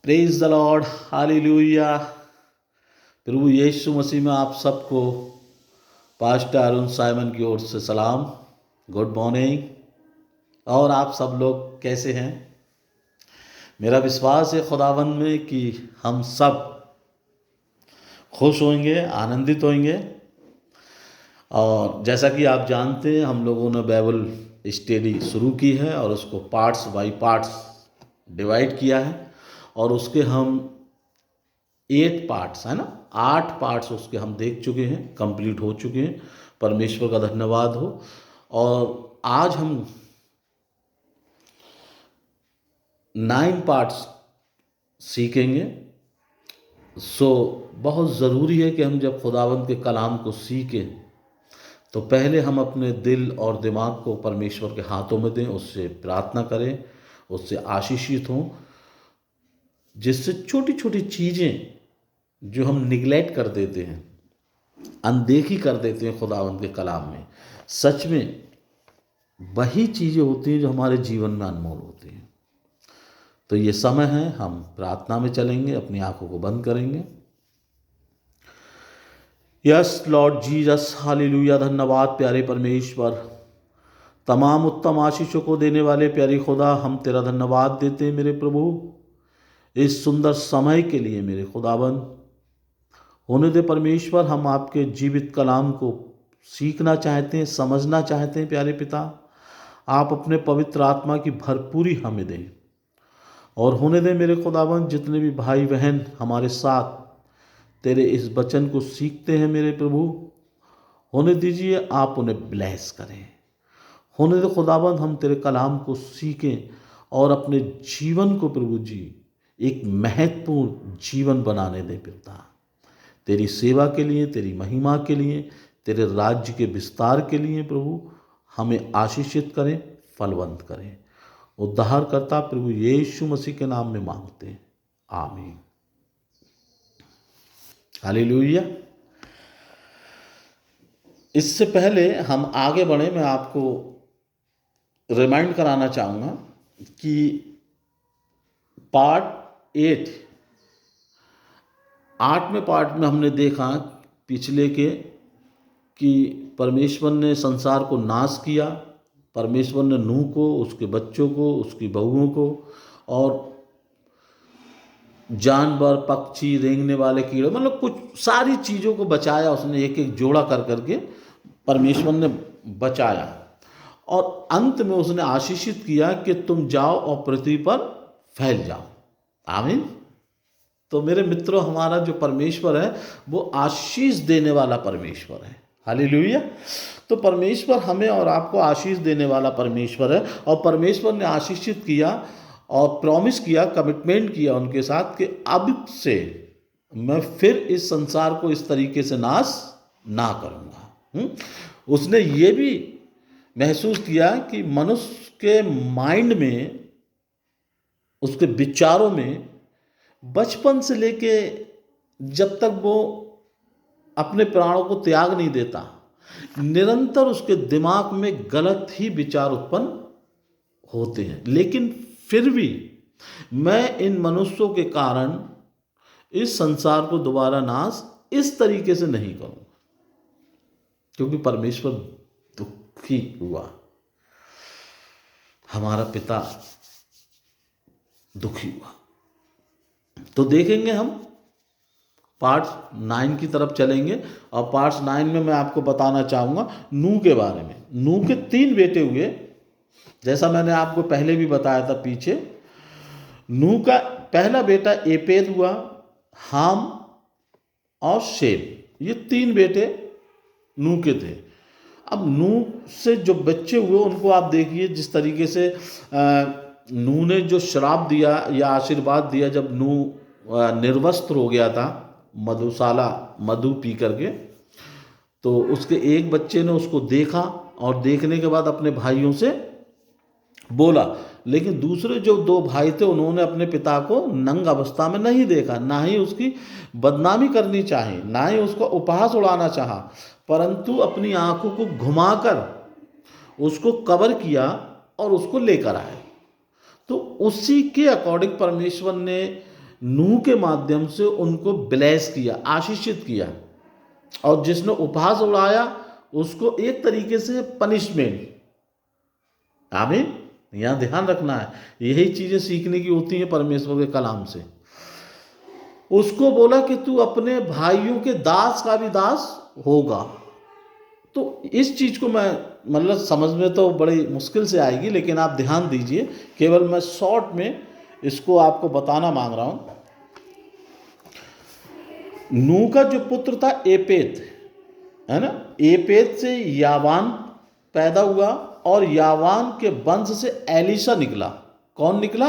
Praise the lord, hallelujah. प्रभु यीशु मसीह में आप सबको पास्टर अरुण साइमन की ओर से सलाम। Good morning. और आप सब लोग कैसे हैं? मेरा विश्वास है खुदावन में कि हम सब खुश होंगे, आनंदित होंगे। और जैसा कि आप जानते हैं, हम लोगों ने बाइबल स्टडी शुरू की है और उसको पार्ट्स बाय पार्ट्स डिवाइड किया है। और उसके हम 8 पार्ट्स है ना, 8 पार्ट्स उसके हम देख चुके हैं, कंप्लीट हो चुके हैं। परमेश्वर का धन्यवाद हो। और आज हम 9 पार्ट्स सीखेंगे। बहुत ज़रूरी है कि हम जब खुदावंत के कलाम को सीखें तो पहले हम अपने दिल और दिमाग को परमेश्वर के हाथों में दें, उससे प्रार्थना करें, उससे आशीषित हों, जिससे छोटी छोटी चीज़ें जो हम निगलेक्ट कर देते हैं, अनदेखी कर देते हैं खुदावंत के कलाम में, सच में वही चीज़ें होती हैं जो हमारे जीवन में अनमोल होती हैं। तो ये समय है, हम प्रार्थना में चलेंगे, अपनी आंखों को बंद करेंगे। Yes Lord Jesus, hallelujah. धन्यवाद प्यारे परमेश्वर, तमाम उत्तम आशीषों को देने वाले प्यारे खुदा, हम तेरा धन्यवाद देते हैं मेरे प्रभु, इस सुंदर समय के लिए मेरे खुदावन। होने दे परमेश्वर, हम आपके जीवित कलाम को सीखना चाहते हैं, समझना चाहते हैं प्यारे पिता। आप अपने पवित्र आत्मा की भरपूरी हमें दें। और होने दें मेरे खुदावन, जितने भी भाई बहन हमारे साथ तेरे इस वचन को सीखते हैं मेरे प्रभु, होने दीजिए आप उन्हें ब्लेस करें। होने दे खुदावन, हम तेरे कलाम को सीखें और अपने जीवन को प्रभु जी एक महत्वपूर्ण जीवन बनाने दें पिता, तेरी सेवा के लिए, तेरी महिमा के लिए, तेरे राज्य के विस्तार के लिए प्रभु हमें आशीषित करें, फलवंत करें। उद्धारकर्ता प्रभु यीशु मसीह के नाम में मांगते हैं, आमीन। हालेलुया। इससे पहले हम आगे बढ़े, मैं आपको रिमाइंड कराना चाहूँगा कि पार्ट 8वें पार्ट में हमने देखा पिछले के कि परमेश्वर ने संसार को नाश किया। परमेश्वर ने नूह को, उसके बच्चों को, उसकी बहुओं को और जानवर, पक्षी, रेंगने वाले कीड़े, मतलब कुछ सारी चीज़ों को बचाया उसने, एक एक जोड़ा कर करके परमेश्वर ने बचाया। और अंत में उसने आशीषित किया कि तुम जाओ और पृथ्वी पर फैल जाओ। आमीन। तो मेरे मित्रों, हमारा जो परमेश्वर है वो आशीष देने वाला परमेश्वर है। हालेलुया। तो परमेश्वर हमें और आपको आशीष देने वाला परमेश्वर है। और परमेश्वर ने आशीषित किया और प्रॉमिस किया, कमिटमेंट किया उनके साथ कि अब से मैं फिर इस संसार को इस तरीके से नाश ना करूँगा। उसने ये भी महसूस किया कि मनुष्य के माइंड में, उसके विचारों में, बचपन से लेके जब तक वो अपने प्राणों को त्याग नहीं देता, निरंतर उसके दिमाग में गलत ही विचार उत्पन्न होते हैं। लेकिन फिर भी मैं इन मनुष्यों के कारण इस संसार को दोबारा नाश इस तरीके से नहीं करूँगा, क्योंकि परमेश्वर दुखी हुआ, हमारा पिता दुखी हुआ। तो देखेंगे हम पार्ट 9 की तरफ चलेंगे। और पार्ट 9 में मैं आपको बताना चाहूँगा नूह के बारे में। नूह के 3 बेटे हुए, जैसा मैंने आपको पहले भी बताया था पीछे। नूह का पहला बेटा एपेद हुआ, हाम और शेम, ये 3 बेटे नूह के थे। अब नूह से जो बच्चे हुए उनको आप देखिए, जिस तरीके से नूह ने जो श्राप दिया या आशीर्वाद दिया, जब नूह निर्वस्त्र हो गया था मधुशाला मधु पी करके, तो उसके एक बच्चे ने उसको देखा और देखने के बाद अपने भाइयों से बोला। लेकिन दूसरे जो 2 भाई थे उन्होंने अपने पिता को नंग अवस्था में नहीं देखा, ना ही उसकी बदनामी करनी चाहिए, ना ही उसका उपहास उड़ाना चाहा, परंतु अपनी आंखों को घुमाकर उसको कवर किया और उसको लेकर आए। तो उसी के अकॉर्डिंग परमेश्वर ने नूह के माध्यम से उनको ब्लेस किया, आशीषित किया, और जिसने उपहास उड़ाया उसको एक तरीके से पनिशमेंट। आमीन। यहाँ ध्यान रखना है, यही चीजें सीखने की होती हैं परमेश्वर के कलाम से। उसको बोला कि तू अपने भाइयों के दास का भी दास होगा। तो इस चीज को मैं मतलब समझ में तो बड़ी मुश्किल से आएगी, लेकिन आप ध्यान दीजिए, केवल मैं शॉर्ट में इसको आपको बताना मांग रहा हूं। नूह का जो पुत्र था एपेत, है ना, एपेत से यावान पैदा हुआ, और यावान के वंश से एलीशा निकला। कौन निकला?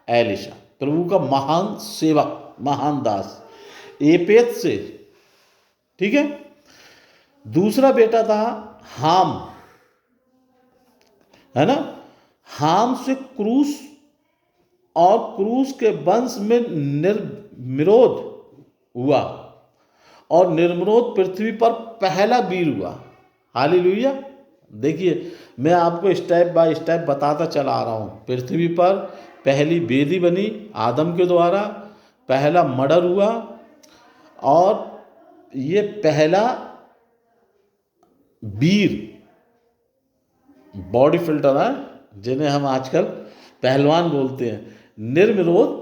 एलीशा, प्रभु का महान सेवक, महान दास, एपेत से। ठीक है। दूसरा बेटा था हाम, है ना, हाम से क्रूस, और क्रूस के वंश में निर्मिरोध हुआ, और निर्मरोध पृथ्वी पर पहला वीर हुआ। हालेलुया। देखिए, मैं आपको स्टेप बाय स्टेप बताता चला आ रहा हूँ। पृथ्वी पर पहली वेदी बनी आदम के द्वारा, पहला मर्डर हुआ, और ये पहला वीर, बॉडी फिल्टर है, जिन्हें हम आजकल पहलवान बोलते हैं, निर्विरोध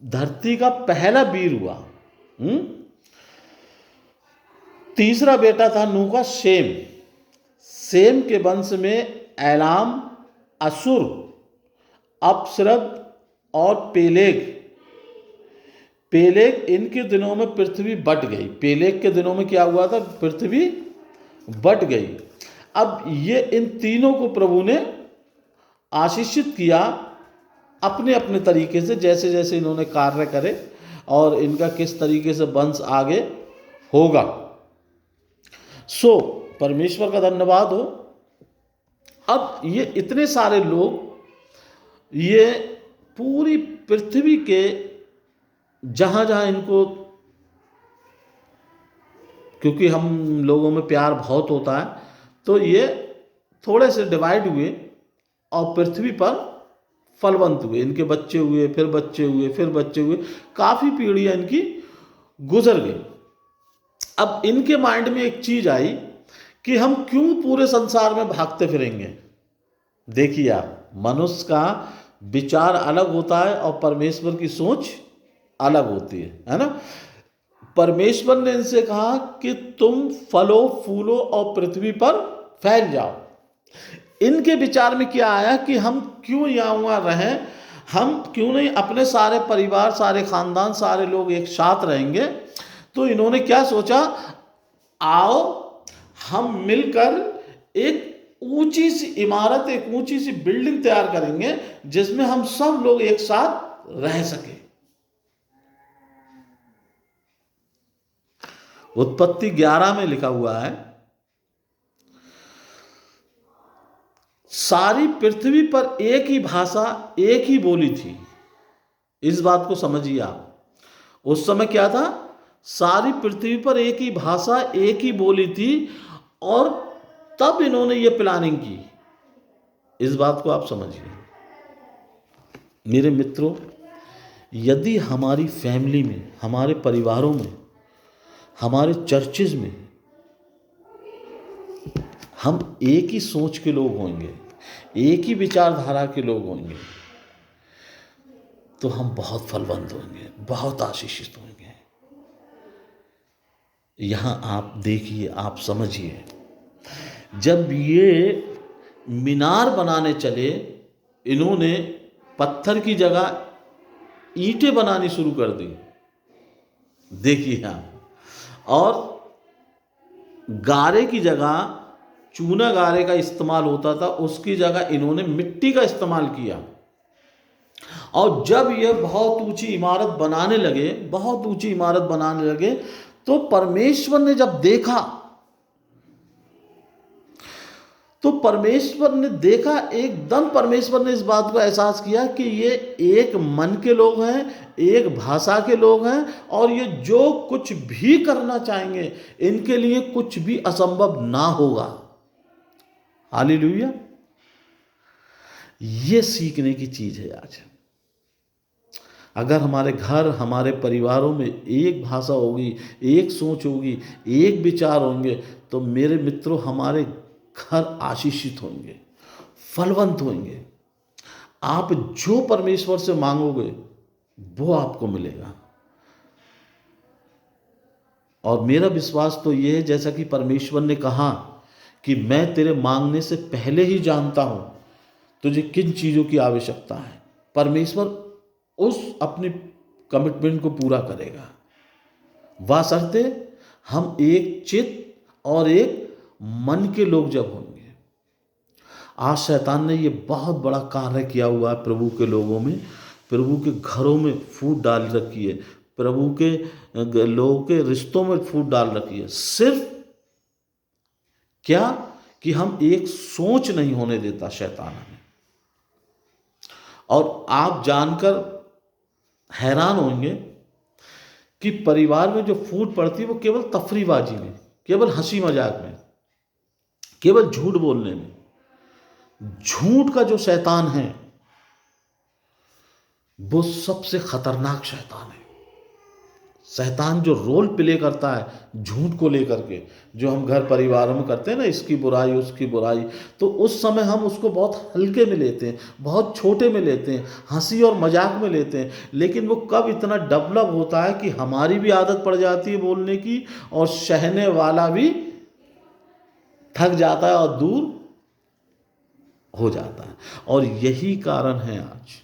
धरती का पहला वीर हुआ। तीसरा बेटा था नूह का शेम, शेम के वंश में एलाम, असुर, अपसरद और पेलेग। पेलेग, इनके दिनों में पृथ्वी बट गई। पेलेग के दिनों में क्या हुआ था? पृथ्वी बट गई। अब ये इन तीनों को प्रभु ने आशीषित किया अपने अपने तरीके से, जैसे जैसे इन्होंने कार्य करे और इनका किस तरीके से वंश आगे होगा। सो परमेश्वर का धन्यवाद हो। अब ये इतने सारे लोग, ये पूरी पृथ्वी के जहाँ जहाँ इनको, क्योंकि हम लोगों में प्यार बहुत होता है, तो ये थोड़े से डिवाइड हुए और पृथ्वी पर फलवंत हुए। इनके बच्चे हुए, फिर बच्चे हुए, फिर बच्चे हुए, काफ़ी पीढ़ियाँ इनकी गुजर गई। अब इनके माइंड में एक चीज़ आई कि हम क्यों पूरे संसार में भागते फिरेंगे। देखिए आप, मनुष्य का विचार अलग होता है और परमेश्वर की सोच अलग होती है ना। परमेश्वर ने इनसे कहा कि तुम फलो फूलो और पृथ्वी पर फैल जाओ। इनके विचार में क्या आया कि हम क्यों यहाँ वहाँ रहें, हम क्यों नहीं अपने सारे परिवार, सारे खानदान, सारे लोग एक साथ रहेंगे। तो इन्होंने क्या सोचा, आओ हम मिलकर एक ऊंची सी इमारत, एक ऊंची सी बिल्डिंग तैयार करेंगे जिसमें हम सब लोग एक साथ रह सके। उत्पत्ति 11 में लिखा हुआ है, सारी पृथ्वी पर एक ही भाषा, एक ही बोली थी। इस बात को समझिए आप। उस समय क्या था? सारी पृथ्वी पर एक ही भाषा, एक ही बोली थी, और तब इन्होंने ये प्लानिंग की। इस बात को आप समझिए मेरे मित्रों। यदि हमारी फैमिली में, हमारे परिवारों में, हमारे चर्चेज में हम एक ही सोच के लोग होंगे, एक ही विचारधारा के लोग होंगे, तो हम बहुत फलवंत होंगे, बहुत आशीषित होंगे। यहाँ आप देखिए, आप समझिए, जब ये मीनार बनाने चले, इन्होंने पत्थर की जगह ईंटें बनानी शुरू कर दी। देखिए यहाँ, और गारे की जगह, चूना गारे का इस्तेमाल होता था, उसकी जगह इन्होंने मिट्टी का इस्तेमाल किया। और जब ये बहुत ऊंची इमारत बनाने लगे, बहुत ऊंची इमारत बनाने लगे, तो परमेश्वर ने जब देखा, तो परमेश्वर ने देखा, एकदम परमेश्वर ने इस बात को एहसास किया कि ये एक मन के लोग हैं, एक भाषा के लोग हैं, और ये जो कुछ भी करना चाहेंगे, इनके लिए कुछ भी असंभव ना होगा। हालेलुया। ये सीखने की चीज है आज। अगर हमारे घर, हमारे परिवारों में एक भाषा होगी, एक सोच होगी, एक विचार होंगे, तो मेरे मित्रों हमारे घर आशीषित होंगे, फलवंत होंगे। आप जो परमेश्वर से मांगोगे वो आपको मिलेगा। और मेरा विश्वास तो ये है, जैसा कि परमेश्वर ने कहा कि मैं तेरे मांगने से पहले ही जानता हूं तुझे किन चीज़ों की आवश्यकता है। परमेश्वर उस अपनी कमिटमेंट को पूरा करेगा, वासरते हम एक चित्त और एक मन के लोग जब होंगे। आज शैतान ने ये बहुत बड़ा कार्य किया हुआ है प्रभु के लोगों में, प्रभु के घरों में फूट डाल रखी है, प्रभु के लोगों के रिश्तों में फूट डाल रखी है। सिर्फ क्या कि हम एक सोच नहीं होने देता शैतान हमें। और आप जानकर हैरान होंगे कि परिवार में जो फूट पड़ती है वो केवल तफरीबाजी में, केवल हंसी मजाक में, केवल झूठ बोलने में। झूठ का जो शैतान है वो सबसे खतरनाक शैतान है। शैतान जो रोल प्ले करता है झूठ को लेकर के, जो हम घर परिवार में करते हैं ना, इसकी बुराई उसकी बुराई, तो उस समय हम उसको बहुत हल्के में लेते हैं, बहुत छोटे में लेते हैं, हंसी और मजाक में लेते हैं। लेकिन वो कब इतना डेवलप होता है कि हमारी भी आदत पड़ जाती है बोलने की, और सहने वाला भी थक जाता है और दूर हो जाता है। और यही कारण है आज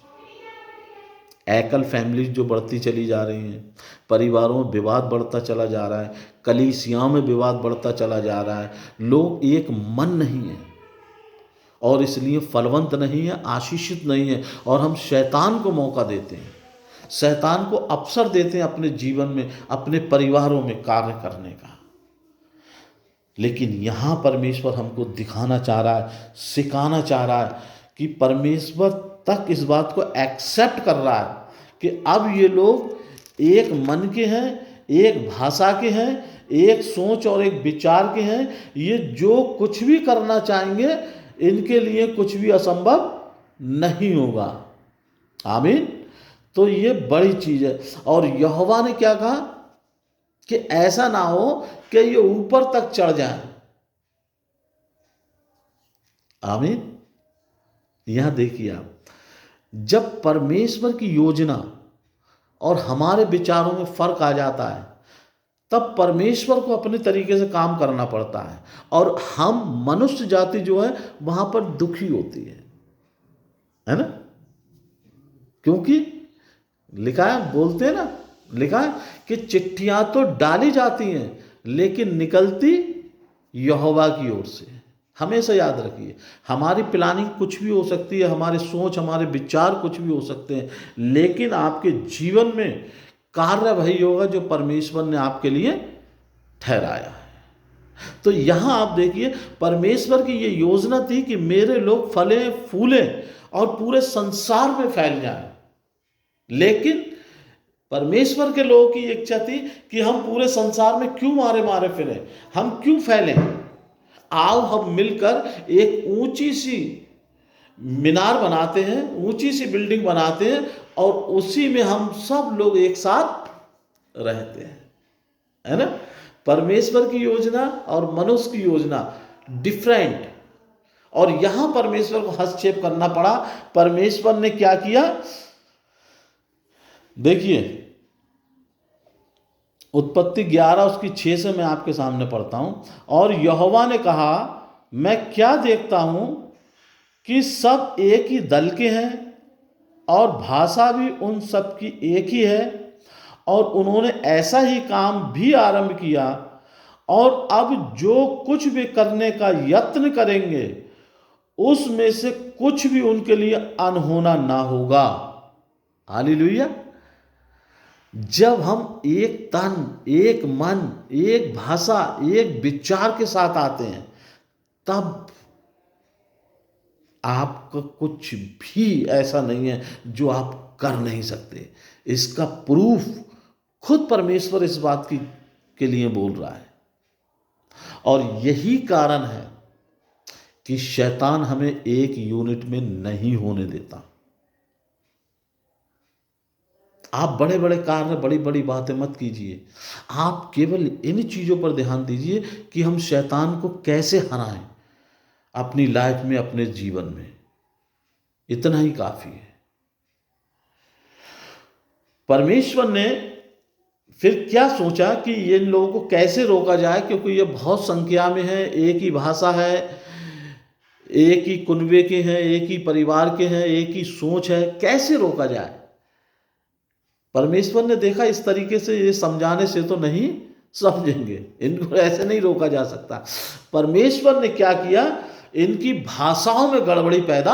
एकल फैमिली जो बढ़ती चली जा रही हैं, परिवारों में विवाद बढ़ता चला जा रहा है, कलीसियाओं में विवाद बढ़ता चला जा रहा है। लोग एक मन नहीं है और इसलिए फलवंत नहीं है, आशीषित नहीं है। और हम शैतान को मौका देते हैं, शैतान को अवसर देते हैं अपने जीवन में, अपने परिवारों में कार्य करने का। लेकिन यहाँ परमेश्वर हमको दिखाना चाह रहा है, सिखाना चाह रहा है कि परमेश्वर तक इस बात को एक्सेप्ट कर रहा है कि अब ये लोग एक मन के हैं, एक भाषा के हैं, एक सोच और एक विचार के हैं। ये जो कुछ भी करना चाहेंगे इनके लिए कुछ भी असंभव नहीं होगा। आमीन। तो ये बड़ी चीज़ है। और यहोवा ने क्या कहा कि ऐसा ना हो कि ये ऊपर तक चढ़ जाए। आमीन। यहां देखिए आप, जब परमेश्वर की योजना और हमारे विचारों में फर्क आ जाता है तब परमेश्वर को अपने तरीके से काम करना पड़ता है, और हम मनुष्य जाति जो है वहां पर दुखी होती है ना। क्योंकि लिखा है, बोलते हैं ना, लिखा है कि चिट्ठियां तो डाली जाती हैं लेकिन निकलती यहोवा की ओर से। हमेशा याद रखिए, हमारी प्लानिंग कुछ भी हो सकती है, हमारी सोच, हमारे विचार कुछ भी हो सकते हैं, लेकिन आपके जीवन में कार्य वही होगा जो परमेश्वर ने आपके लिए ठहराया है। तो यहां आप देखिए, परमेश्वर की ये योजना थी कि मेरे लोग फलें फूलें और पूरे संसार में फैल जाएं। लेकिन परमेश्वर के लोगों की इच्छा थी कि हम पूरे संसार में क्यों मारे मारे फिरें, हम क्यों फैलें। आओ हम मिलकर एक ऊंची सी मीनार बनाते हैं, ऊंची सी बिल्डिंग बनाते हैं, और उसी में हम सब लोग एक साथ रहते हैं, है ना। परमेश्वर की योजना और मनुष्य की योजना डिफरेंट, और यहां परमेश्वर को हस्तक्षेप करना पड़ा। परमेश्वर ने क्या किया, देखिए उत्पत्ति 11 उसकी 6 से मैं आपके सामने पढ़ता हूं। और यहोवा ने कहा, मैं क्या देखता हूं कि सब एक ही दल के हैं और भाषा भी उन सब की एक ही है, और उन्होंने ऐसा ही काम भी आरंभ किया, और अब जो कुछ भी करने का यत्न करेंगे उसमें से कुछ भी उनके लिए अनहोना ना होगा। हालेलुया। जब हम एक तन, एक मन, एक भाषा, एक विचार के साथ आते हैं तब आपका कुछ भी ऐसा नहीं है जो आप कर नहीं सकते। इसका प्रूफ खुद परमेश्वर इस बात की के लिए बोल रहा है। और यही कारण है कि शैतान हमें एक यूनिट में नहीं होने देता। आप बड़े बड़े कार्य, बड़ी बड़ी बातें मत कीजिए। आप केवल इन चीज़ों पर ध्यान दीजिए कि हम शैतान को कैसे हराएं अपनी लाइफ में, अपने जीवन में। इतना ही काफ़ी है। परमेश्वर ने फिर क्या सोचा कि इन लोगों को कैसे रोका जाए, क्योंकि ये बहुत संख्या में है, एक ही भाषा है, एक ही कुनबे के हैं, एक ही परिवार के हैं, एक ही सोच है, कैसे रोका जाए। परमेश्वर ने देखा इस तरीके से ये समझाने से तो नहीं समझेंगे, इनको ऐसे नहीं रोका जा सकता। परमेश्वर ने क्या किया, इनकी भाषाओं में गड़बड़ी पैदा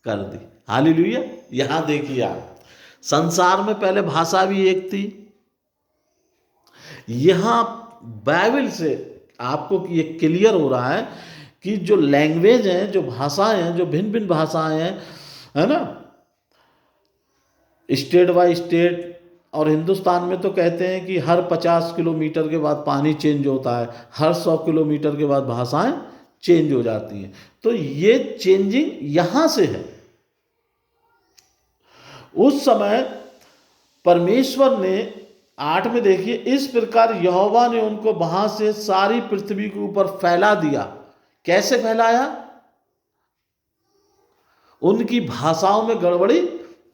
कर दी। हालेलुया। यहां देखिए आप, संसार में पहले भाषा भी एक थी। यहां बाइबल से आपको ये क्लियर हो रहा है कि जो लैंग्वेज हैं, जो भाषाएं हैं, जो भिन्न भिन्न भाषाएं हैं, है ना, स्टेट बाय स्टेट। और हिंदुस्तान में तो कहते हैं कि हर 50 किलोमीटर के बाद पानी चेंज होता है, हर 100 किलोमीटर के बाद भाषाएं चेंज हो जाती हैं। तो ये चेंजिंग यहां से है। उस समय परमेश्वर ने 8 में देखिए, इस प्रकार यहोवा ने उनको वहां से सारी पृथ्वी के ऊपर फैला दिया। कैसे फैलाया? उनकी भाषाओं में गड़बड़ी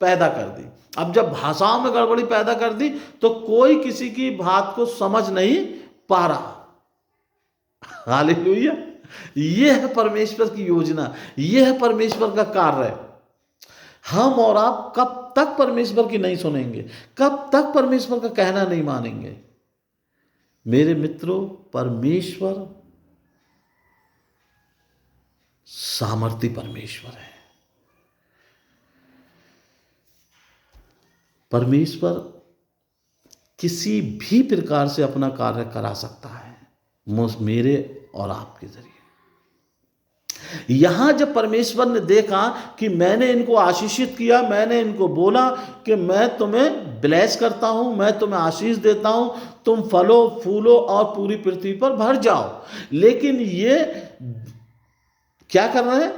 पैदा कर दी। अब जब भाषाओं में गड़बड़ी पैदा कर दी तो कोई किसी की बात को समझ नहीं पा रहा। हालेलुया। यह है परमेश्वर की योजना, यह है परमेश्वर का कार्य। हम और आप कब तक परमेश्वर की नहीं सुनेंगे? कब तक परमेश्वर का कहना नहीं मानेंगे? मेरे मित्रों, परमेश्वर सामर्थी परमेश्वर है। परमेश्वर किसी भी प्रकार से अपना कार्य करा सकता है मेरे और आपके जरिए। यहां जब परमेश्वर ने देखा कि मैंने इनको आशीषित किया, मैंने इनको बोला कि मैं तुम्हें ब्लेस करता हूं, मैं तुम्हें आशीष देता हूं, तुम फलो फूलो और पूरी पृथ्वी पर भर जाओ, लेकिन ये क्या कर रहे हैं?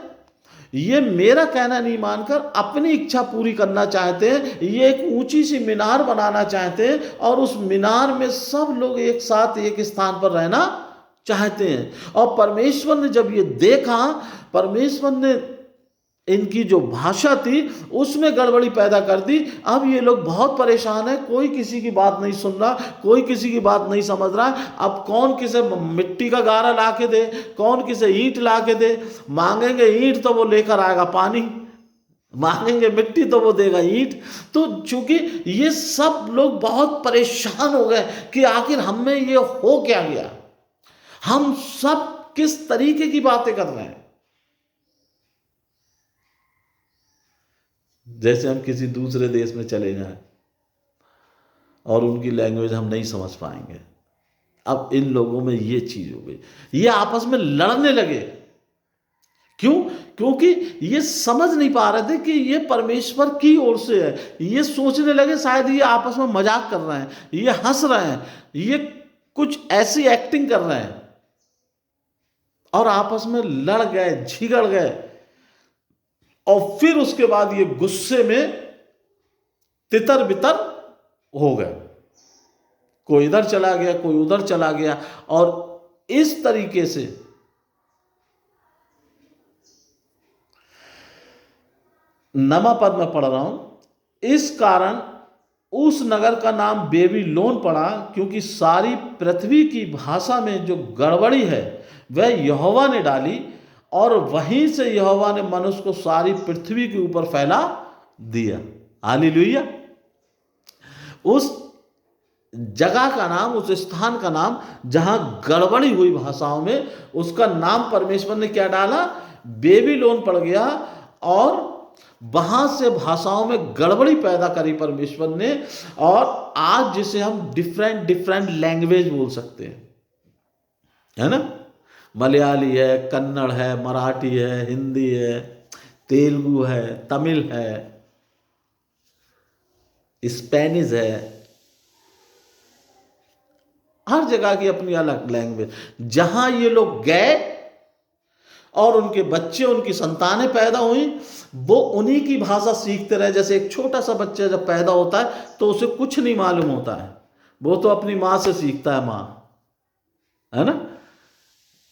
ये मेरा कहना नहीं मानकर अपनी इच्छा पूरी करना चाहते हैं। ये एक ऊंची सी मीनार बनाना चाहते हैं और उस मीनार में सब लोग एक साथ एक स्थान पर रहना चाहते हैं। और परमेश्वर ने जब ये देखा, परमेश्वर ने इनकी जो भाषा थी उसमें गड़बड़ी पैदा कर दी। अब ये लोग बहुत परेशान है, कोई किसी की बात नहीं सुन रहा, कोई किसी की बात नहीं समझ रहा। अब कौन किसे मिट्टी का गारा ला के दे, कौन किसे ईंट ला के दे। मांगेंगे ईंट तो वो लेकर आएगा पानी, मांगेंगे मिट्टी तो वो देगा ईंट। तो चूंकि ये सब लोग बहुत परेशान हो गए कि आखिर हम में ये हो क्या गया, हम सब किस तरीके की बातें कर रहे हैं। जैसे हम किसी दूसरे देश में चले जाएं और उनकी लैंग्वेज हम नहीं समझ पाएंगे। अब इन लोगों में ये चीज हो गई, ये आपस में लड़ने लगे। क्यों? क्योंकि ये समझ नहीं पा रहे थे कि ये परमेश्वर की ओर से है। ये सोचने लगे शायद ये आपस में मजाक कर रहे हैं, ये हंस रहे हैं, ये कुछ ऐसी एक्टिंग कर रहे हैं, और आपस में लड़ गए, झिगड़ गए। और फिर उसके बाद ये गुस्से में तितर बितर हो गए, कोई इधर चला गया, कोई उधर चला गया। और इस तरीके से नमा पद में पढ़ रहा हूं, इस कारण उस नगर का नाम बेबीलोन पड़ा, क्योंकि सारी पृथ्वी की भाषा में जो गड़बड़ी है वह यहोवा ने डाली, और वहीं से यहोवा ने मनुष्य को सारी पृथ्वी के ऊपर फैला दिया। हालेलुया। उस जगह का नाम, उस स्थान का नाम जहां गड़बड़ी हुई भाषाओं में, उसका नाम परमेश्वर ने क्या डाला? बेबीलोन पड़ गया। और वहां से भाषाओं में गड़बड़ी पैदा करी परमेश्वर ने। और आज जिसे हम डिफरेंट डिफरेंट लैंग्वेज बोल सकते हैं, है ना, मलयाली है, कन्नड़ है, मराठी है, हिंदी है, तेलुगु है, तमिल है, स्पेनिश है, हर जगह की अपनी अलग लैंग्वेज। जहां ये लोग गए और उनके बच्चे, उनकी संतानें पैदा हुई, वो उन्हीं की भाषा सीखते रहे। जैसे एक छोटा सा बच्चा जब पैदा होता है तो उसे कुछ नहीं मालूम होता है, वो तो अपनी माँ से सीखता है, माँ है ना,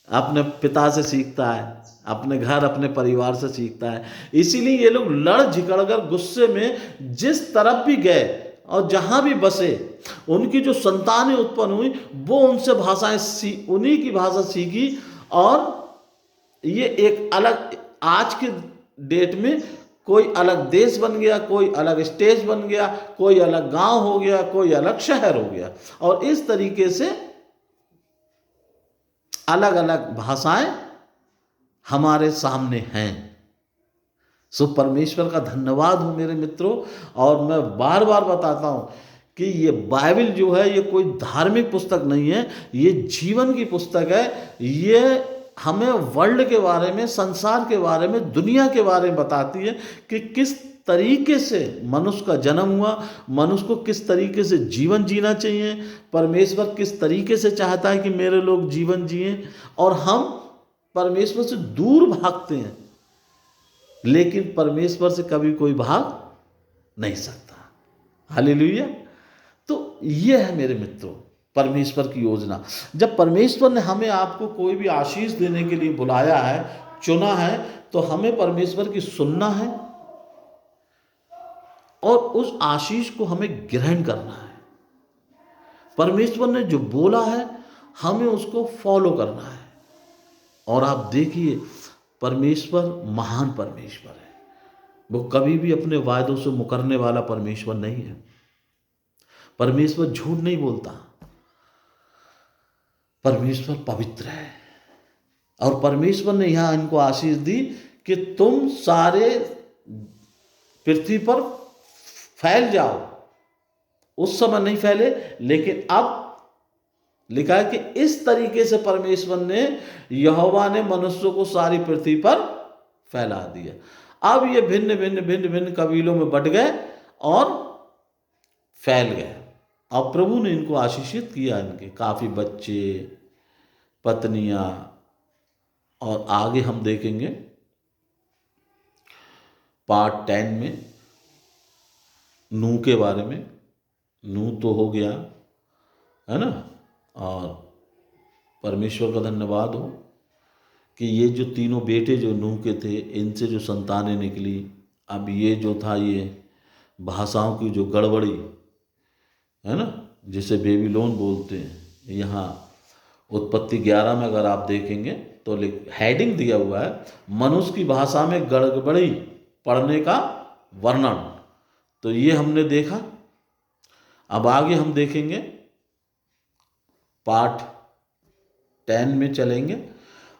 अपने पिता से सीखता है, अपने घर अपने परिवार से सीखता है। इसीलिए ये लोग लड़ झिकड़ कर गुस्से में जिस तरफ भी गए और जहाँ भी बसे, उनकी जो संतानें उत्पन्न हुई वो उनसे भाषाएं उन्हीं की भाषा सीखी। और ये एक अलग, आज के डेट में कोई अलग देश बन गया, कोई अलग स्टेट बन गया, कोई अलग गांव हो गया, कोई अलग शहर हो गया, और इस तरीके से अलग अलग भाषाएं हमारे सामने हैं। सो परमेश्वर का धन्यवाद हो मेरे मित्रों। और मैं बार बार बताता हूं कि ये बाइबल जो है ये कोई धार्मिक पुस्तक नहीं है, ये जीवन की पुस्तक है। ये हमें वर्ल्ड के बारे में, संसार के बारे में, दुनिया के बारे में बताती है कि किस तरीके से मनुष्य का जन्म हुआ, मनुष्य को किस तरीके से जीवन जीना चाहिए, परमेश्वर किस तरीके से चाहता है कि मेरे लोग जीवन जिएं। और हम परमेश्वर से दूर भागते हैं, लेकिन परमेश्वर से कभी कोई भाग नहीं सकता। हालेलुया। तो ये है मेरे मित्रों परमेश्वर की योजना। जब परमेश्वर ने हमें आपको कोई भी आशीष देने के लिए बुलाया है, चुना है, तो हमें परमेश्वर की सुनना है और उस आशीष को हमें ग्रहण करना है। परमेश्वर ने जो बोला है हमें उसको फॉलो करना है। और आप देखिए परमेश्वर महान परमेश्वर है, वो कभी भी अपने वायदों से मुकरने वाला परमेश्वर नहीं है। परमेश्वर झूठ नहीं बोलता, परमेश्वर पवित्र है। और परमेश्वर ने यहां इनको आशीष दी कि तुम सारे पृथ्वी पर फैल जाओ। उस समय नहीं फैले, लेकिन अब लिखा है कि इस तरीके से परमेश्वर ने, यहोवा ने मनुष्यों को सारी पृथ्वी पर फैला दिया। अब ये भिन्न भिन्न भिन्न भिन्न कबीलों में बट गए और फैल गए। अब प्रभु ने इनको आशीषित किया, इनके काफ़ी बच्चे, पत्नियां। और आगे हम देखेंगे पार्ट 10 में नूह के बारे में। नूह तो हो गया है ना, और परमेश्वर का धन्यवाद हो कि ये जो तीनों बेटे जो नूह के थे, इनसे जो संतानें निकली। अब ये जो था, ये भाषाओं की जो गड़बड़ी है ना, जिसे बेबीलोन बोलते हैं, यहाँ उत्पत्ति 11 में अगर आप देखेंगे तो हेडिंग दिया हुआ है मनुष्य की भाषा में गड़बड़ी पढ़ने का वर्णन। तो ये हमने देखा। अब आगे हम देखेंगे पार्ट 10 में चलेंगे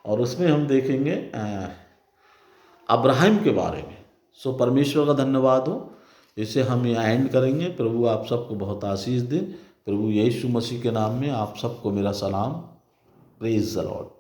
और उसमें हम देखेंगे अब्राहम के बारे में। सो परमेश्वर का धन्यवाद हो। इसे हम यहाँ एंड करेंगे। प्रभु आप सबको बहुत आशीष दे। प्रभु यीशु मसीह के नाम में आप सबको मेरा सलाम। Praise the Lord.